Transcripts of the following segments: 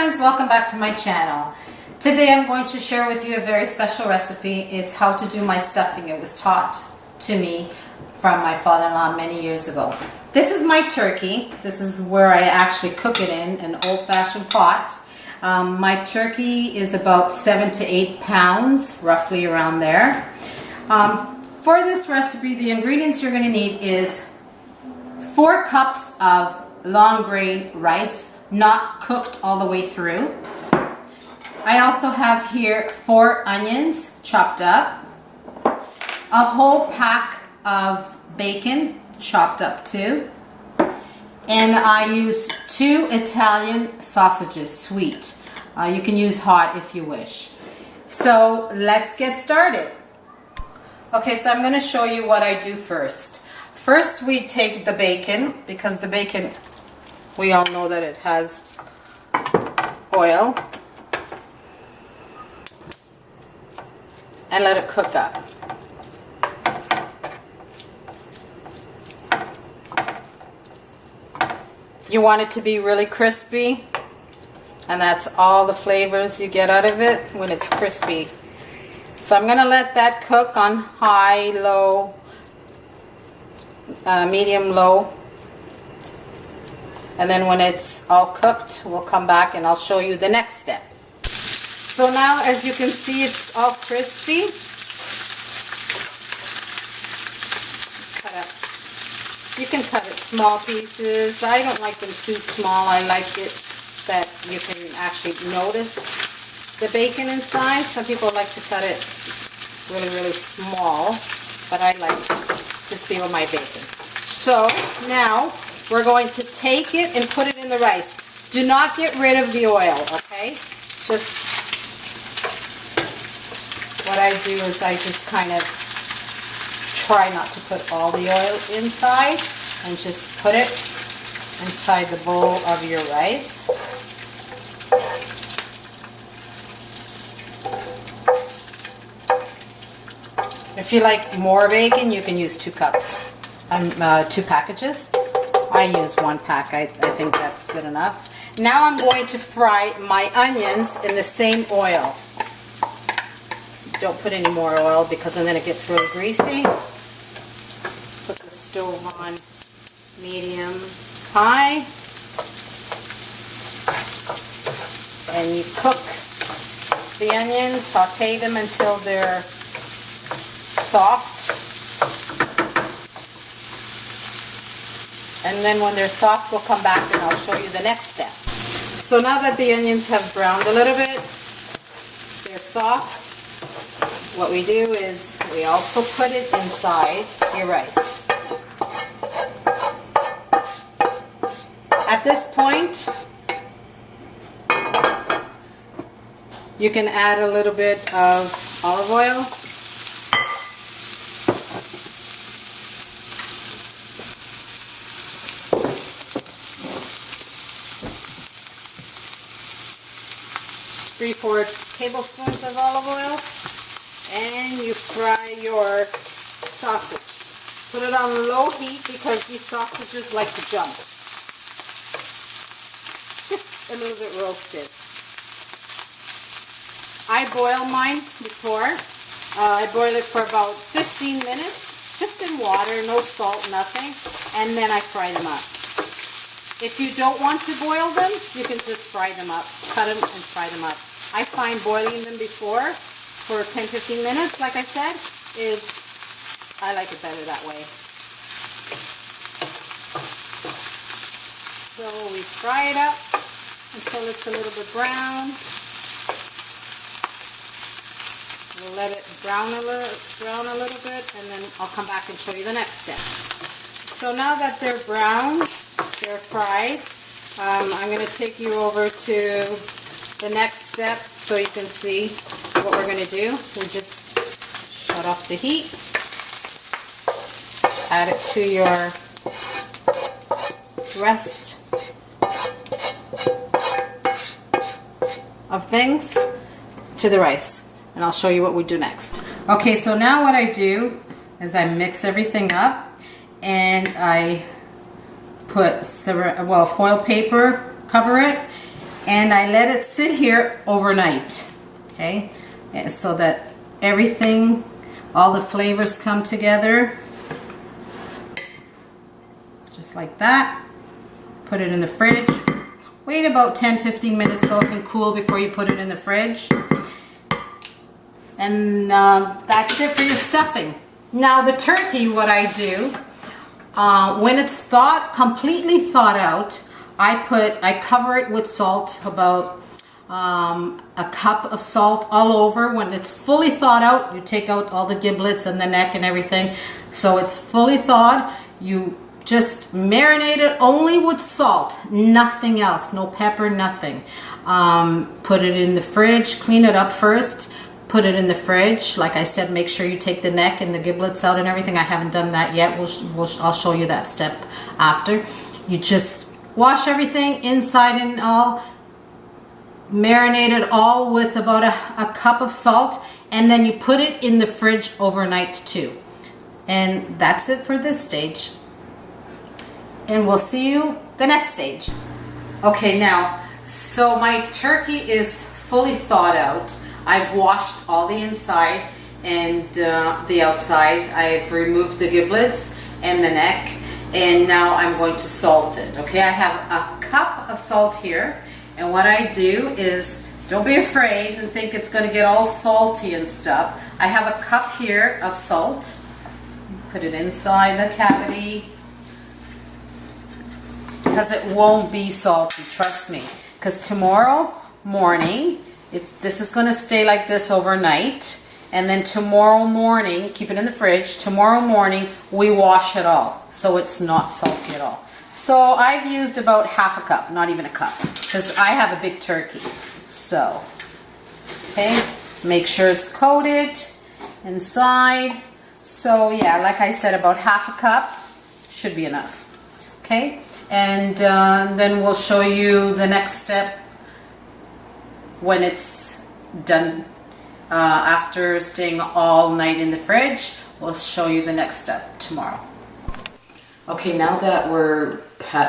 friends, welcome back to my channel. Today I'm going to share with you a very special recipe. It's how to do my stuffing. It was taught to me from my father-in-law many years ago. This is my turkey. This is where I actually cook it in an old-fashioned pot. My turkey is about 7 to 8 pounds, roughly around there. For this recipe, the ingredients you're going to need is 4 cups of long grain rice, not cooked all the way through. I also have here 4 onions chopped up, a whole pack of bacon chopped up too, and I use 2 Italian sausages, sweet. You can use hot if you wish. So let's get started. Okay, so I'm going to show you what I do first. First we take the bacon, because the bacon, we all know that it has oil, and let it cook up. You want it to be really crispy, and that's all the flavors you get out of it when it's crispy. So I'm going to let that cook on high, low, medium, low. And then when it's all cooked, we'll come back and I'll show you the next step. So now, as you can see, it's all crispy. Cut up. You can cut it small pieces. I don't like them too small. I like it that you can actually notice the bacon inside. Some people like to cut it really, really small, but I like to feel my bacon. So now we're going to take it and put it in the rice. Do not get rid of the oil, okay? Just what I do is I just kind of try not to put all the oil inside and just put it inside the bowl of your rice. If you like more bacon, you can use 2 cups, 2 packages. I use 1 pack. I think that's good enough. Now I'm going to fry my onions in the same oil. Don't put any more oil because then it gets really greasy. Put the stove on medium high. And you cook the onions, saute them until they're soft. And then when they're soft, we'll come back and I'll show you the next step. So now that the onions have browned a little bit, they're soft, what we do is we also put it inside your rice. At this point, you can add a little bit of olive oil. Three-fourths tablespoons of olive oil, and you fry your sausage. Put it on low heat because these sausages like to jump. Just a little bit roasted. I boil mine before. I boil it for about 15 minutes, just in water, no salt, nothing, and then I fry them up. If you don't want to boil them, you can just fry them up. Cut them and fry them up. I find boiling them before for 10-15 minutes, like I said, I like it better that way. So we fry it up until it's a little bit brown. We'll let it brown a little bit, and then I'll come back and show you the next step. So now that they're brown, they're fried, I'm going to take you over to the next step so you can see what we're going to do. We just shut off the heat, add it to your rest of things, to the rice, and I'll show you what we do next. Okay, so now what I do is I mix everything up, and I put foil paper, cover it, and I let it sit here overnight, okay? And so that everything, all the flavors come together, just like that. Put it in the fridge. Wait about 10-15 minutes so it can cool before you put it in the fridge. And that's it for your stuffing. Now the turkey, what I do, when it's completely thawed out, I cover it with salt, about a cup of salt all over. When it's fully thawed out, you take out all the giblets and the neck and everything. So it's fully thawed. You just marinate it only with salt, nothing else, no pepper, nothing. Put it in the fridge, clean it up first, put it in the fridge. Like I said, make sure you take the neck and the giblets out and everything. I haven't done that yet. I'll show you that step after. You just wash everything inside and all, marinate it all with about a cup of salt, and then you put it in the fridge overnight too. And that's it for this stage. And we'll see you the next stage. Okay, now, so my turkey is fully thawed out. I've washed all the inside and the outside. I've removed the giblets and the neck, and now I'm going to salt it. Okay, I have a cup of salt here, and what I do is, don't be afraid and think it's going to get all salty and stuff. I have a cup here of salt. Put it inside the cavity, because it won't be salty, trust me. Because tomorrow morning, this is going to stay like this overnight, and then tomorrow morning, keep it in the fridge, tomorrow morning we wash it all, so it's not salty at all. So I've used about half a cup, not even a cup, because I have a big turkey. So, okay, make sure it's coated inside. So yeah, like I said, about half a cup should be enough, okay? And then we'll show you the next step when it's done. After staying all night in the fridge, we'll show you the next step tomorrow. Okay, now that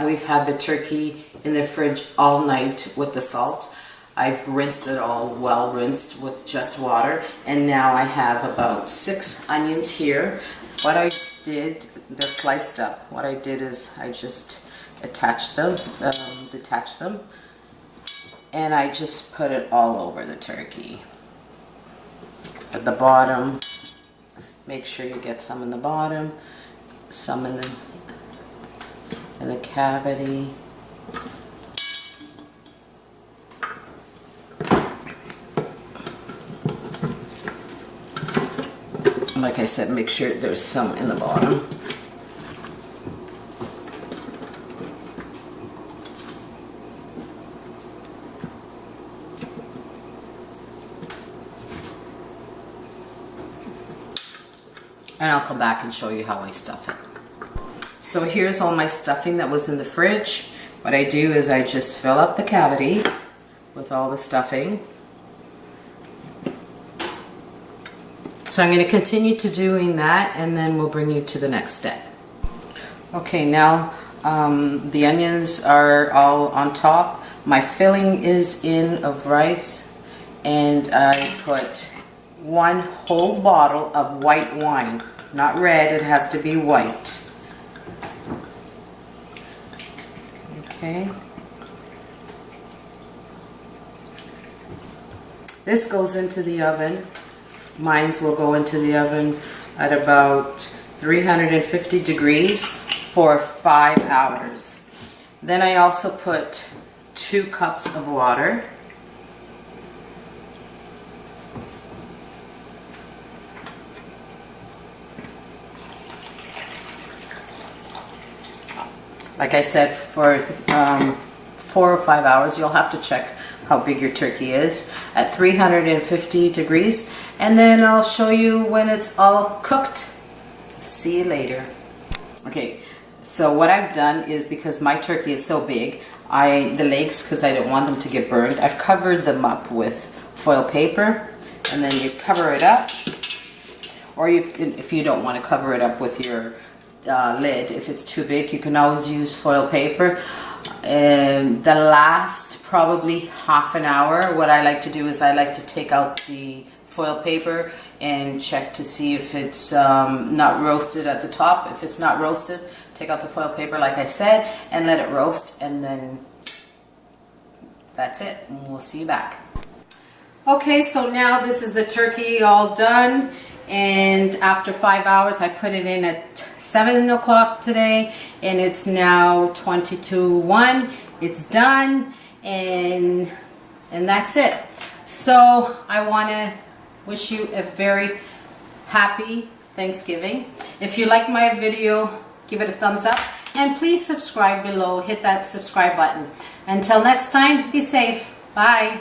we've had the turkey in the fridge all night with the salt, I've rinsed it all, well rinsed with just water, and now I have about 6 onions here. What I did, they're sliced up. What I did is I just attached them, detached them, and I just put it all over the turkey. At the bottom, make sure you get some in the bottom, some in the cavity. Like I said, make sure there's some in the bottom. And I'll come back and show you how I stuff it. So here's all my stuffing that was in the fridge. What I do is I just fill up the cavity with all the stuffing. So I'm going to continue to doing that, and then we'll bring you to the next step. Okay, now the onions are all on top. My filling is in of rice, and I put 1 whole bottle of white wine. Not red, it has to be white. Okay. This goes into the oven. Mines will go into the oven at about 350 degrees for 5 hours. Then I also put 2 cups of water. Like I said, for 4 or 5 hours, you'll have to check how big your turkey is at 350 degrees, and then I'll show you when it's all cooked. See you later. Okay, so what I've done is, because my turkey is so big, the legs, because I don't want them to get burned, I've covered them up with foil paper, and then you cover it up, or if you don't want to cover it up with your lid. If it's too big, you can always use foil paper. The last probably half an hour, what I like to do is I like to take out the foil paper and check to see if it's not roasted at the top. If it's not roasted, take out the foil paper like I said and let it roast, and then that's it, and we'll see you back. Okay, so now this is the turkey all done, and after 5 hours I put it in at 7 o'clock today, and it's now 22:01. It's done, and that's it. So I want to wish you a very happy Thanksgiving. If you like my video, give it a thumbs up, and please subscribe below. Hit that subscribe button. Until next time, be safe. Bye.